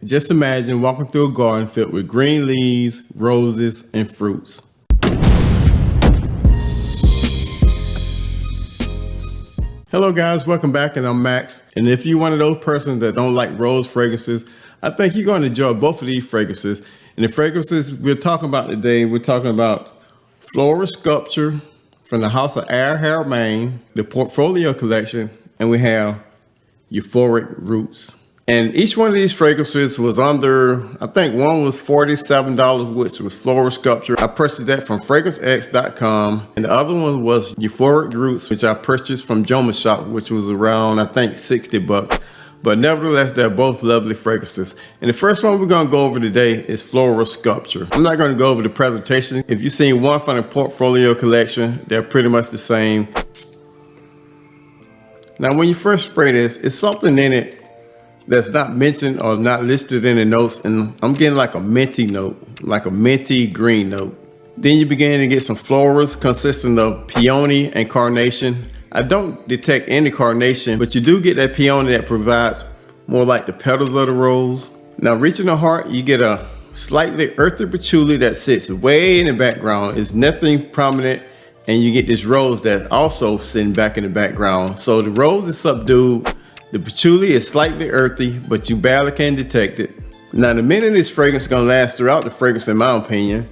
Just imagine walking through a garden filled with green leaves, roses, and fruits. Hello guys, welcome back, and I'm Max. And if you're one of those persons that don't like rose fragrances, I think you're going to enjoy both of these fragrances. And the fragrances we're talking about today, we're talking about Floral Sculpture from the house of Haramain, the Portfolio collection, and we have Euphoric Roots. And each one of these fragrances was under, I think one was $47, which was Floral Sculpture. I purchased that from FragranceX.com. And the other one was Euphoric Roots, which I purchased from Jomas Shop, which was around, I think, $60. But nevertheless, they're both lovely fragrances. And the first one we're going to go over today is Floral Sculpture. I'm not going to go over the presentation. If you've seen one from the Portfolio collection, they're pretty much the same. Now, when you first spray this, it's something in it that's not mentioned or not listed in the notes, and I'm getting like a minty note, like a minty green note. Then you begin to get some florals consisting of peony and carnation. I don't detect any carnation, but you do get that peony that provides more like the petals of the rose. Now, reaching the heart, you get a slightly earthy patchouli that sits way in the background. It's nothing prominent, and you get this rose that's also sitting back in the background. So the rose is subdued. The patchouli is slightly earthy, but you barely can detect it. Now, the mint in this fragrance is going to last throughout the fragrance, in my opinion.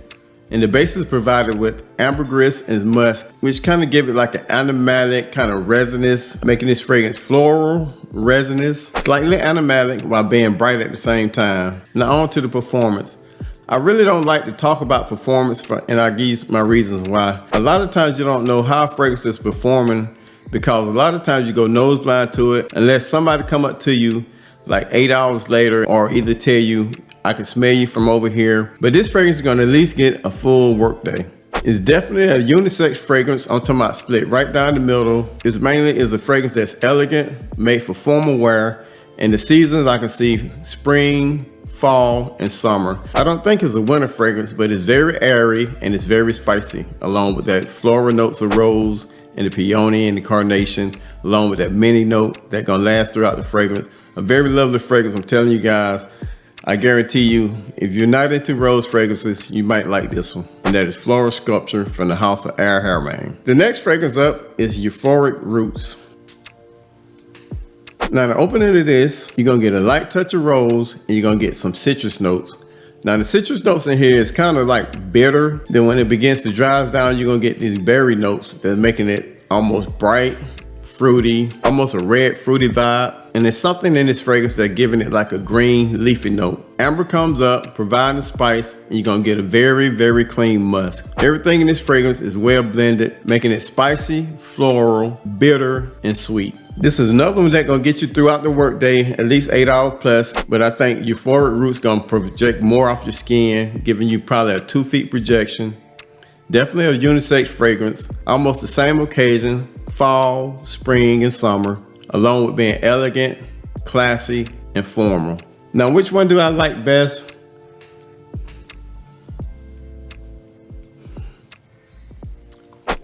And the base is provided with ambergris and musk, which kind of give it like an animalic kind of resinous, making this fragrance floral, resinous, slightly animalic while being bright at the same time. Now, on to the performance. I really don't like to talk about performance, and I'll give you my reasons why. A lot of times you don't know how a fragrance is performing, because a lot of times you go nose blind to it unless somebody come up to you like 8 hours later or either tell you, I can smell you from over here. But this fragrance is going to at least get a full work day. It's definitely a unisex fragrance. I'm talking about split right down the middle. It's mainly is a fragrance that's elegant, made for formal wear. And the seasons I can see spring, fall, and summer. I don't think it's a winter fragrance, but it's very airy and it's very spicy, along with that floral notes of rose and the peony and the carnation, along with that minty note that's gonna last throughout the fragrance. A very lovely fragrance, I'm telling you guys. I guarantee you, if you're not into rose fragrances, you might like this one. And that is Floral Sculpture from the house of Haramain. The next fragrance up is Euphoric Roots. Now, the opening of this, you're gonna get a light touch of rose and you're gonna get some citrus notes. Now, the citrus notes in here is kind of like bitter. Then when it begins to dry down, you're gonna get these berry notes that's making it almost bright, fruity, almost a red fruity vibe. And there's something in this fragrance that's giving it like a green leafy note. Amber comes up, providing spice, and you're gonna get a very, very clean musk. Everything in this fragrance is well blended, making it spicy, floral, bitter, and sweet. This is another one that's gonna get you throughout the workday, at least 8 hours plus, but I think Euphoric Roots gonna project more off your skin, giving you probably a 2 feet projection. Definitely a unisex fragrance, almost the same occasion, fall, spring, and summer, along with being elegant, classy, and formal. Now, which one do I like best?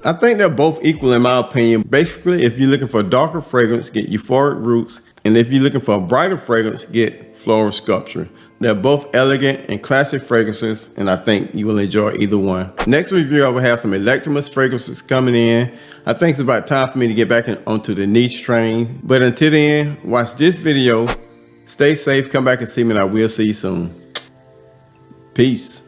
I think they're both equal in my opinion. Basically, if you're looking for a darker fragrance, get Euphoric Roots. And if you're looking for a brighter fragrance, get Floral Sculpture. They're both elegant and classic fragrances, and I think you will enjoy either one. Next review, I will have some electromous fragrances coming in. I think it's about time for me to get back onto the niche train. But until then, watch this video. Stay safe, come back and see me, and I will see you soon. Peace.